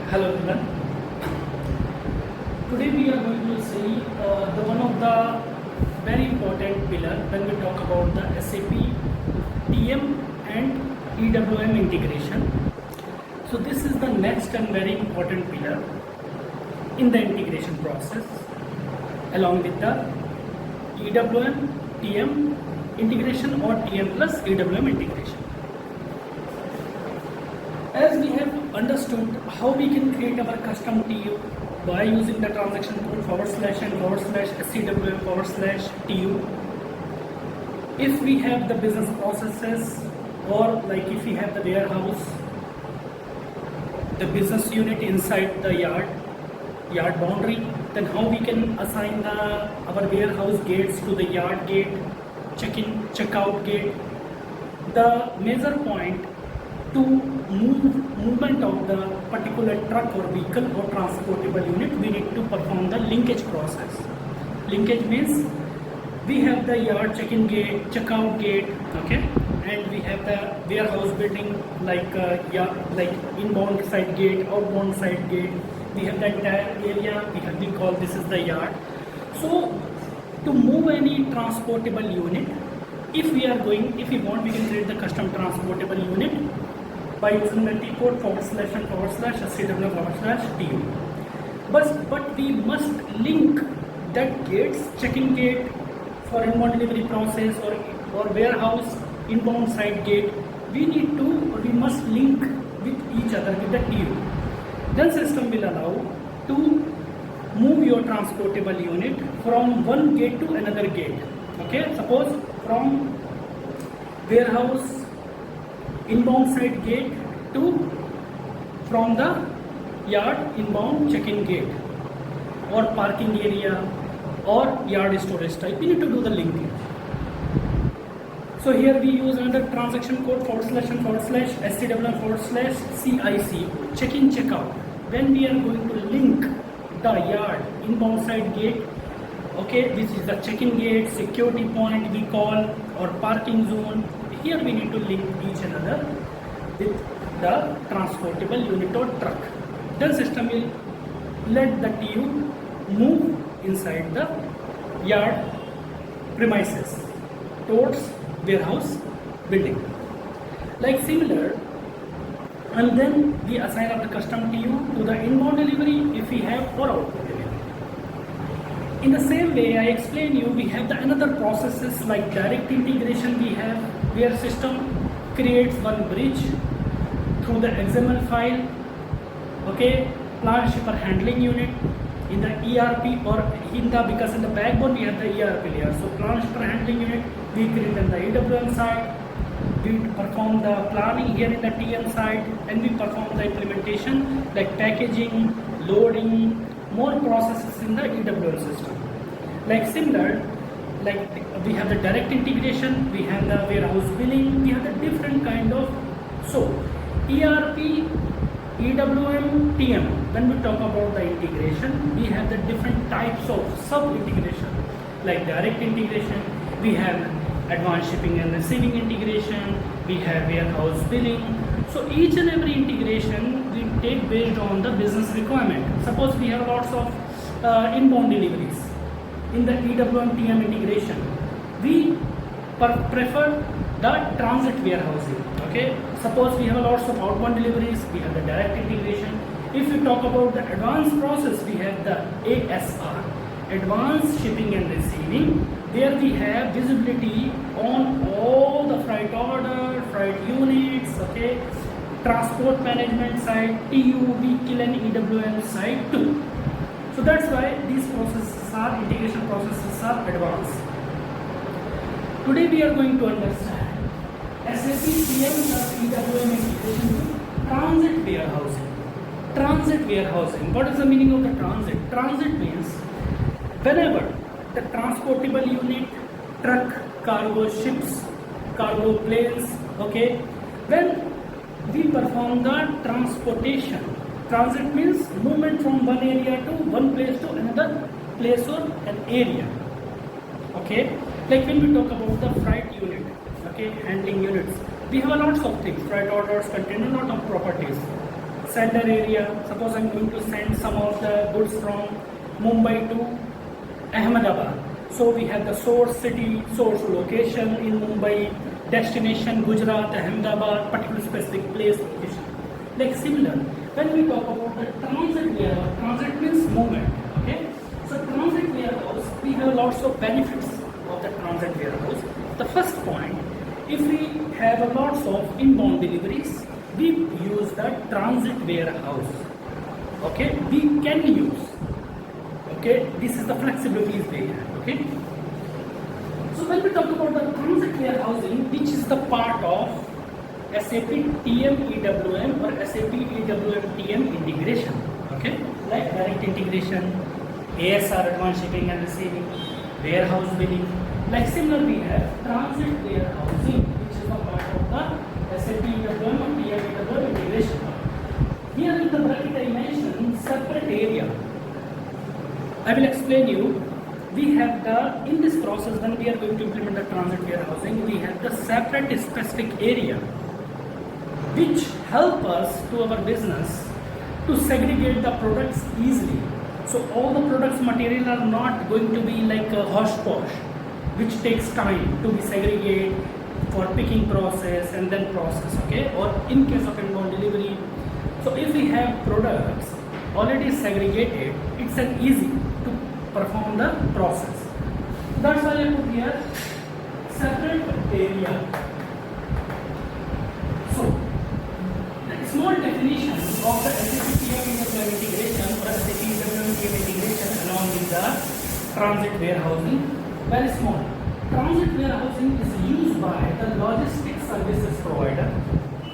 Hello everyone. Today we are going to see the one of the very important pillar when we talk about the SAP TM and EWM integration. So this is the next and very important pillar in the integration process along with the EWM TM integration or TM plus EWM integration. As we have understood how we can create our custom TU by using the transaction code /and /SCWM /TU. If we have the business processes, or like if we have the warehouse, the business unit inside the yard boundary, then how we can assign our warehouse gates to the yard gate, check-in, check-out gate. The major point to movement of the particular truck or vehicle or transportable unit, we need to perform the linkage process. Linkage means we have the yard check-in gate, check-out gate, okay, and we have the warehouse building like inbound side gate, outbound side gate. We have the entire area. We call this is the yard. So to move any transportable unit, if we want, we can create the custom transportable unit by using the T code /and /SCWM /TU. But we must link that gates, check-in gate for inbound delivery process or warehouse inbound side gate. We must link with each other with the TU. Then system will allow to move your transportable unit from one gate to another gate. Okay, suppose from warehouse inbound side gate to from the yard inbound check-in gate or parking area or yard storage type, we need to do the linkage. So here we use another transaction code /and /SCWM /CIC, check-in, check-out. When we are going to link the yard inbound side gate, okay, this is the check-in gate, security point we call, or parking zone. Here we need to link each another with the transportable unit or truck. Then system will let the TU move inside the yard premises towards warehouse building. Like similar, and then we assign up the custom TU to the inbound delivery if we have, or outbound delivery. In the same way, I explain you, we have the another processes like direct integration. We have where system creates one bridge through the XML file, okay, plant shipper handling unit in the ERP or because in the backbone we have the ERP layer. So plant shipper handling unit we create on the EWM side, we perform the planning here in the TM side, and we perform the implementation like packaging, loading, more processes in the EWM system. Like similar, like we have the direct integration, we have the warehouse billing, we have the different kind of. So ERP, EWM, TM, when we talk about the integration, we have the different types of sub-integration. Like direct integration, we have advanced shipping and receiving integration, we have warehouse billing. So each and every integration we take based on the business requirement. Suppose we have lots of inbound deliveries. In the EWM TM integration, we prefer the transit warehousing. Okay, suppose we have lots of outbound deliveries, we have the direct integration. If we talk about the advanced process, we have the ASR, advanced shipping and receiving, where we have visibility on all the freight order, freight units, okay, transport management side, TU, vehicle and EWM side too. So that's why these integration processes are advanced. Today we are going to understand SAP TM plus EWM integration to transit warehousing. Transit warehousing. What is the meaning of the transit? Transit means whenever the transportable unit, truck, cargo ships, cargo planes, okay, when we perform the transportation. Transit means movement from one area to one place to another place or an area. Okay, like when we talk about the freight unit, okay, handling units, we have a lots of things, freight orders contain a lot of properties. sender area. Suppose I'm going to send some of the goods from Mumbai to Ahmedabad. So we have the source city, source location in Mumbai, destination Gujarat, Ahmedabad, particular specific place location. Like similar, when we talk about the transit warehouse, transit means movement. Okay, so transit warehouse, we have lots of benefits of the transit warehouse. The first point, if we have a lots of inbound deliveries, we use the transit warehouse. Okay, we can use. Okay, this is the flexibility is there. Okay, so when we talk about the transit warehousing, which is the part of SAP TM EWM or SAP EWM TM integration. Okay, like direct integration, ASR advanced shipping and receiving, warehouse billing. Like similar we have transit warehousing, which is the part of the SAP EWM or TM EWM integration. Here in the bracket I mentioned separate area. I will explain you. We have the, in this process when we are going to implement the transit warehousing, we have the separate specific area which help us to our business to segregate the products easily. So all the products material are not going to be like a hodgepodge, which takes time to be segregated for picking process and then process. Okay, or in case of inbound delivery. So if we have products already segregated, it's an easy to perform the process. That's why I put here separate area. So the small definition of the SAP TM integration or SAP TM integration along with the transit warehousing, very small. Transit warehousing is used by the logistics services provider,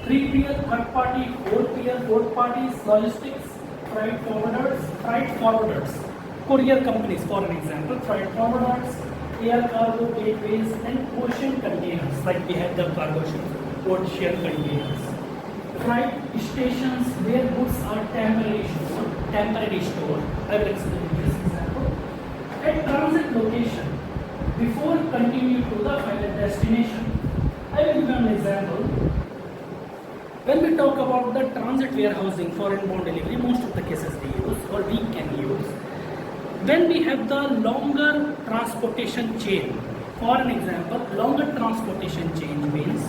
3PL, third party, 4PL, fourth parties, logistics, freight forwarders, courier companies for an example, freight forwarders, air cargo gateways and ocean containers, like we have the cargo ships, ocean containers, freight stations where goods are temporarily stored. I will explain this example. At transit location, before continue to the final destination. I will give an example. When we talk about the transit warehousing for inbound delivery, most of the cases we use or we can use. When we have the longer transportation chain, for an example, longer transportation chain means,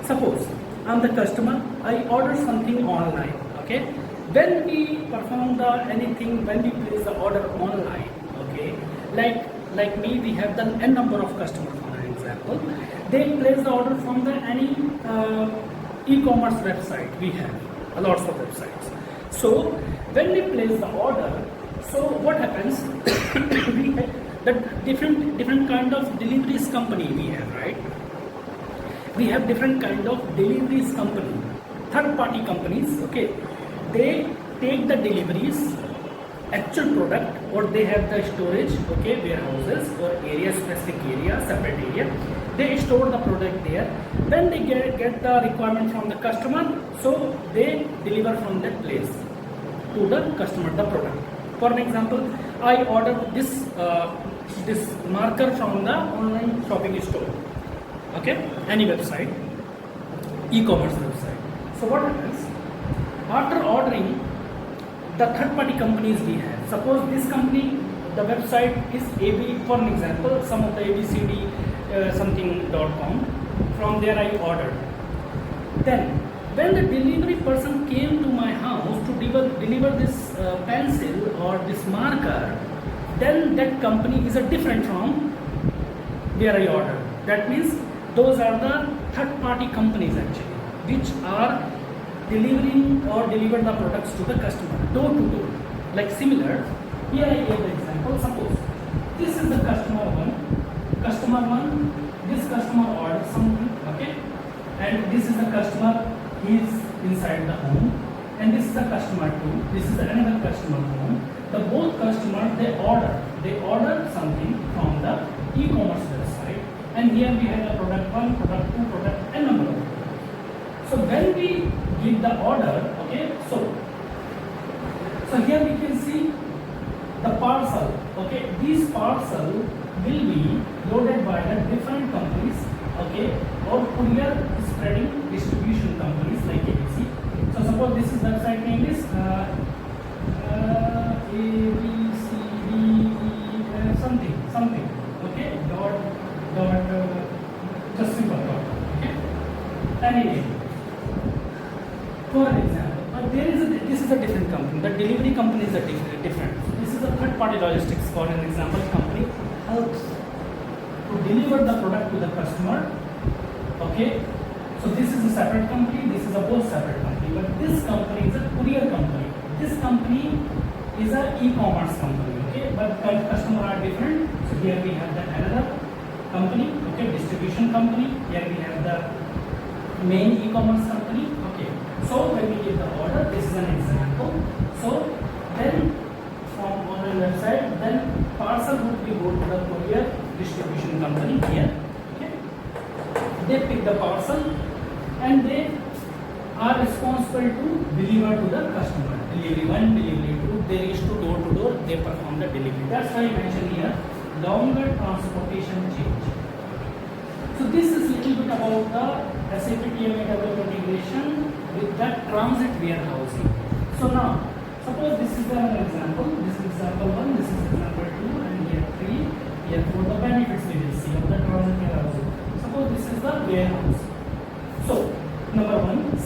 suppose I am the customer, I order something online. Okay, when we perform the anything, when we place the order online, okay, like me, we have done n number of customers. For an example, they place the order from the any e-commerce website. We have lots of websites. So when we place the order, so what happens? We have the different kind of deliveries company we have, right? We have different kind of deliveries company, third party companies. Okay, they take the deliveries, actual product, or they have the storage, okay, warehouses or area, specific area, separate area. They store the product there. Then they get the requirement from the customer, so they deliver from that place to the customer the product. For an example, I order this marker from the online shopping store. Okay, any website, e-commerce website. So what happens? After ordering, the third party companies we have. Suppose this company, the website is AB, for an example, some of the ABCD something.com. From there I ordered. Then when the delivery person came to my house to deliver this pencil or this marker, then that company is a different from where I ordered. That means those are the third party companies actually, which are delivering or deliver the products to the customer, door to door. Like similar, here I gave the example. Suppose this is the customer one, this customer orders something, okay, and this is the customer, he is inside the home, and this is the customer 2, this is another customer home. The both customers they order something from the e-commerce website, and here we have the product 1, product 2, product n number. So when we give the order, okay, so here we can see the parcel. Okay, these parcel will be loaded by the different companies, okay, or courier spreading distribution companies like ABC. So suppose this is website name is ABCDE something. Okay, dot just simple dot. Okay, anyway, for an example, this is a different company. The delivery company is a different. This is a third-party logistics. For an example, company helps to deliver the product to the customer. Okay, so this is a separate company. This is a both separate company. But this company is a courier company. This company is a e-commerce company. Okay, but customer are different. So here we have the another company. Okay, distribution company. Here we have the main e-commerce company. Okay, so when we give the order, this is an example. So then from online website, then parcel would be go to the courier distribution company here. Okay, they pick the parcel and they are responsible to deliver to the customer. Delivery 1, delivery 2, they reach to door, they perform the delivery. That's why I mentioned here longer transportation change. So this is little bit about the SAP TM and EWM integration with the transit warehousing. So now, suppose this is an example. This is example 1, this is example 2, and here 3, here 4. The benefits we will see of the transit warehousing. Suppose this is the warehouse. So number 1,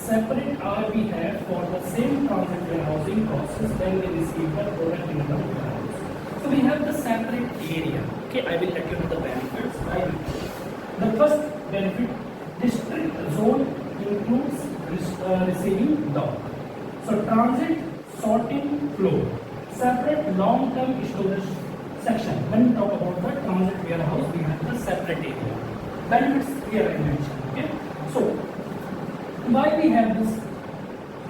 separate R we have for the same transit warehousing process when we receive the product in the warehouse. So we have the separate area. Okay, I will let you know the benefits. The first benefit, district zone includes receiving dock. So transit, sorting, flow. Separate long-term storage section. When we talk about the transit warehouse, we have the separate area. Benefits here I mentioned. Okay, so why we have this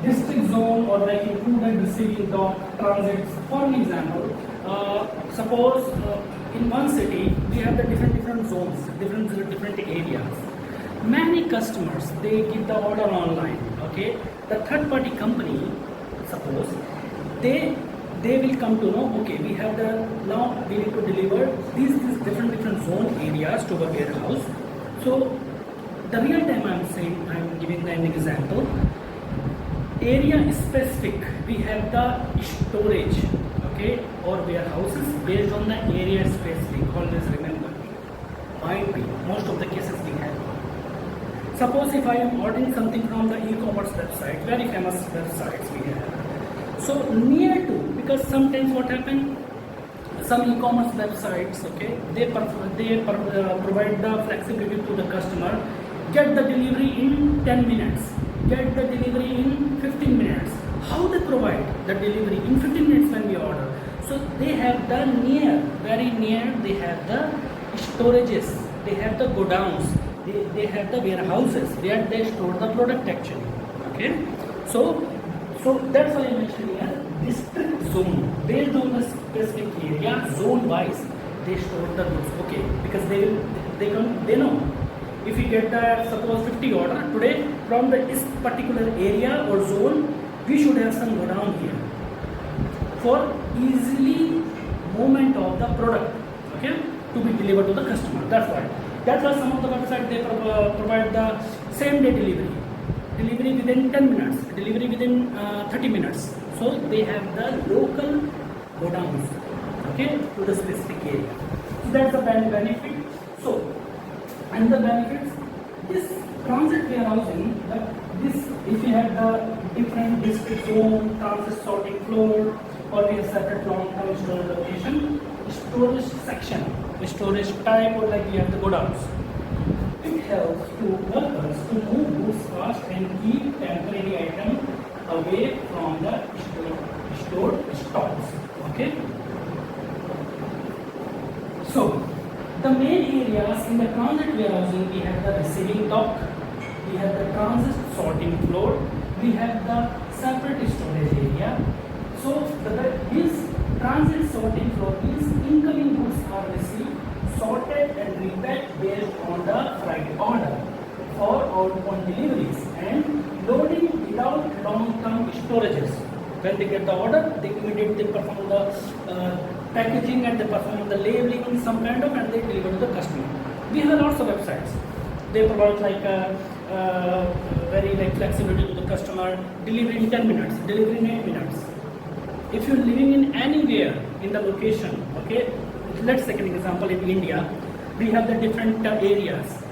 district zone or like included receiving dock, transits? For an example, suppose in one city we have the different zones, different areas. Many customers, they give the order online. Okay, the third party company, suppose they will come to know, okay, we have the now we need to deliver these different zone areas to the warehouse. So the real time I'm giving an example. Area specific, we have the storage, okay, or warehouses based on the area specific. Always remember, might be most of the cases we have. Suppose if I am ordering something from the e-commerce website, very famous websites we have. So near to, because sometimes what happens, some e-commerce websites, okay, they provide the flexibility to the customer. Get the delivery in 10 minutes. Get the delivery in 15 minutes. How they provide the delivery in 15 minutes when we order? So they have the very near, they have the storages, they have the godowns, they have the warehouses where they store the product actually. Okay, so that's why I mentioned here district zone, based on the specific area, zone wise they store the goods. Okay, because they know if we get the suppose 50 order today from this particular area or zone, we should have some godown here for easily movement of the product, okay, to be delivered to the customer. That's why some of the websites they provide the same day delivery within 10 minutes, delivery within 30 minutes. So they have the local godowns, okay, to the specific area. So that's the benefit. So and the benefits, this transit warehousing, this if you have the different district zone, transit sorting floor, or we have separate long-term storage location, storage section, storage type, or like we have the godowns. It helps to workers to move goods fast and keep temporary items away from the stored stocks. Okay. So the main areas in the transit warehousing, we have the receiving dock, we have the transit sorting floor, we have the separate storage area. So this transit sorting floor means incoming goods are received, sorted and repacked based on the Friday order for outbound deliveries, and loading without long-term storages. When they get the order, they immediately perform the packaging and they perform the labeling, some kind of, and they deliver to the customer. We have lots of websites. They provide like very like flexibility to the customer, delivery in 10 minutes, delivery in 8 minutes. If you're living in anywhere in the location, okay, let's take an example in India, we have the different areas.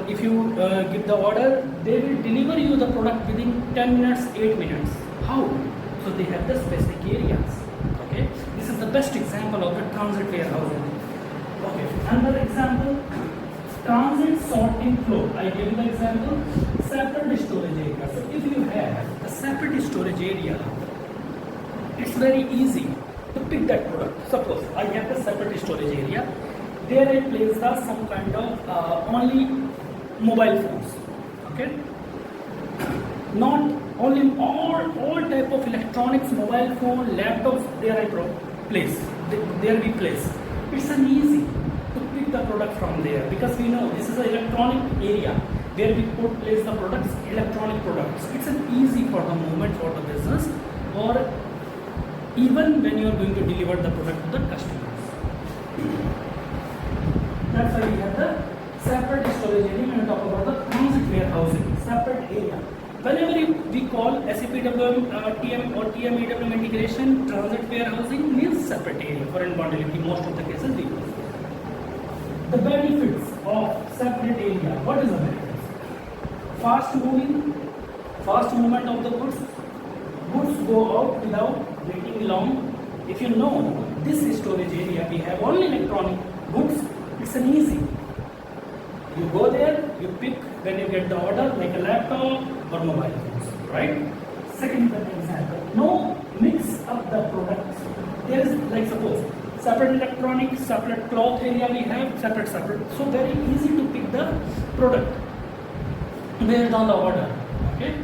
If you give the order, they will deliver you the product within 10 minutes, 8 minutes. How? So they have the specific areas. Okay, this is the best example of the transit warehousing. Okay, another example, transit sorting flow. I gave you the example, separate storage area. So if you have a separate storage area, it's very easy to pick that product. Suppose I have a separate storage area. There I place the some kind of only mobile phones. Okay, not only all type of electronics, mobile phone, laptops. There I place. There we place. It's an easy to pick the product from there because we know this is an electronic area where we place the products, electronic products. It's an easy for the movement for the business, or even when you are going to deliver the product to the customers. That's why we have the separate storage area when we talk about the transit warehousing, separate area. Whenever we call SAP TM or TM EWM integration, transit warehousing means separate area for inbound delivery. Most of the cases we use. The benefits of separate area. What is the benefits? Fast movement of the goods. Goods go out without waiting long. If you know this storage area, we have only electronic goods. It's an easy. You go there, you pick when you get the order, like a laptop or mobile phones, right? Second example, no mix up the products. There is, like suppose, separate electronics, separate cloth area we have, separate. So very easy to pick the product based on the order, okay?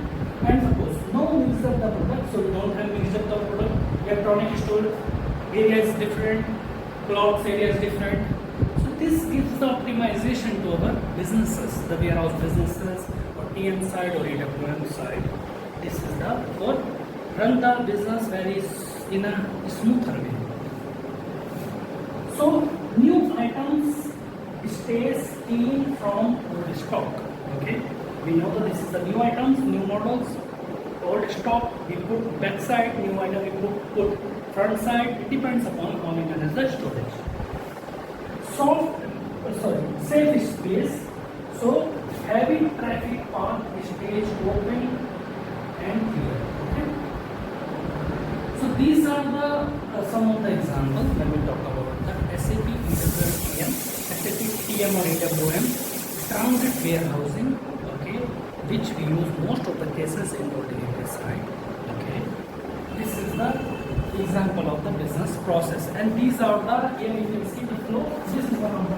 And suppose no mix up the product, so we don't have mix up the product. Electronic store area is different, cloth area is different. This gives the optimization to our businesses, the warehouse businesses, or TM side or EWM side. This is the for run the business very in a smoother way. So new items stays clean from old stock. Okay, we know that this is the new items, new models. Old stock we put back side, new item we put front side. It depends upon how we manage the storage. Safe space. So heavy traffic path stays open and clear. Okay. So these are the some of the examples when we talk about the SAP EWM, SAP TM or EWM, transit warehousing. Okay, which we use most of the cases in the delivery side. Okay, this is the example of the business process, and these are the, here you can see the flow. This is one of the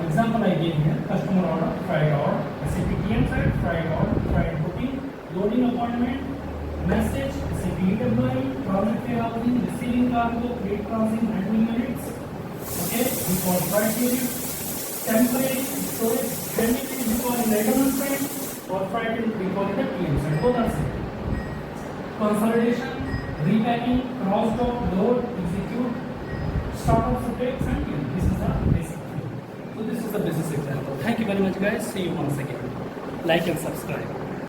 example I gave here. Customer order, Friday order, SAP TM side, Friday order, Friday booking, loading appointment, message, SAP EWM, transit warehousing, receiving cargo, freight crossing, handling units. Okay, we call freight unit, temporary storage, handling unit we call maintenance side, or freight unit we call it the TM side. Both are same. Consolidation, repacking, cross-dock, load, execute, start of takes and kill. This is the basic thing. So this is the business example. Thank you very much guys. See you once again. Like and subscribe.